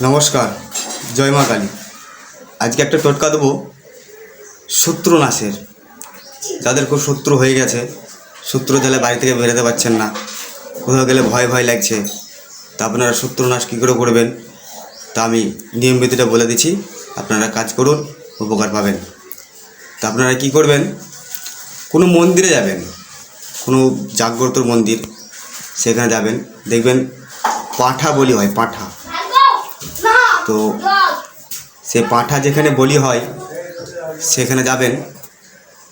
নমস্কার, জয় মা কালী। আজকে একটা টোটকা দেবো শত্রু নাশের। যাদের খুব শত্রু হয়ে গেছে, শত্রু জালে বাড়ি থেকে বেরোতে পারছেন না, কোথাও গেলে ভয় ভয় লাগছে, তা আপনারা শত্রু নাশ কী করে করবেন তা আমি নিয়মবিধিটা বলে দিচ্ছি। আপনারা কাজ করুন, উপকার পাবেন। তা আপনারা কী করবেন, কোনো মন্দিরে যাবেন, কোনো জাগ্রত মন্দির, সেখানে যাবেন, দেখবেন পাঁঠা বলি হয়, পাঁঠা। তো সে পাঁঠা যেখানে বলি হয় সেখানে যাবেন,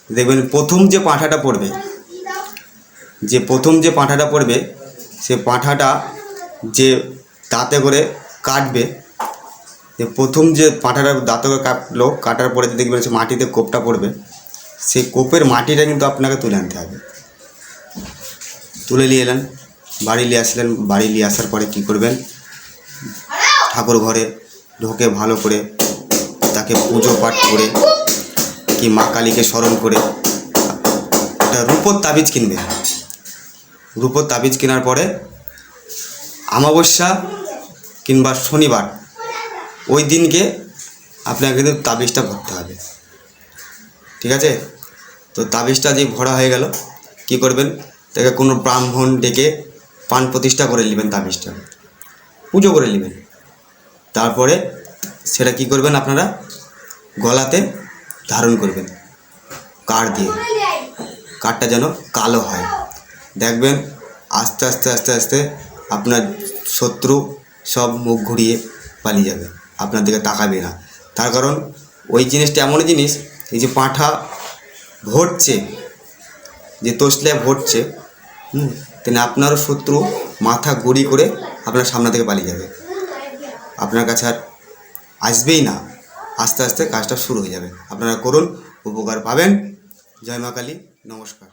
দেখবেন প্রথম যে পাঁঠাটা পড়বে, সে পাঁঠাটা যে দাঁতে করে কাটবে, যে প্রথম যে পাঁঠাটা দাঁতে করে কাটলো, কাটার পরে দেখবেন সে মাটিতে কোপটা পড়বে, সেই কোপের মাটিটা কিন্তু আপনাকে তুলে আনতে হবে। তুলে নিয়ে এলেন, বাড়ি নিয়ে আসলেন। বাড়ি নিয়ে আসার পরে কী করবেন, ঠাকুর ঘরে ঢোকে ভালো করে তাকে পুজো পাঠ করে, কি মা কালীকে স্মরণ করে একটা রূপোর তাবিজ কিনবেন। রূপোর তাবিজ কেনার পরে অমাবস্যা কিংবা শনিবার ওই দিনকে আপনাকে কিন্তু তাবিজটা ভরতে হবে, ঠিক আছে? তো তাবিজটা যে ভরা হয়ে গেল, কি করবেন, তাকে কোনো ব্রাহ্মণ ডেকে পান প্রতিষ্ঠা করে নেবেন, তাবিজটা পুজো করে নেবেন। তারপরে সেটা কি করবেন, আপনারা গলাতে ধারণ করবেন কাঠ দিয়ে। কাঠটা যেন কালো হয়, দেখবেন আস্তে আস্তে আস্তে আস্তে আপনার শত্রু সব মুখ ঘুরিয়ে পালিয়ে যাবে, আপনার দিকে তাকাবে না। তার কারণ ওই জিনিসটা এমন জিনিস, এই যে পাঁঠা ভরছে, যে তসলিয়া ভরছে, তেমনি আপনারও শত্রু মাথা গুড়ি করে আপনার সামনে থেকে পালিয়ে যাবে, আপনার কাছে আর আসবেই না। আস্তে আস্তে কাজটা শুরু হয়ে যাবে। আপনারা করুন, উপকার পাবেন। জয় মা কালী, নমস্কার।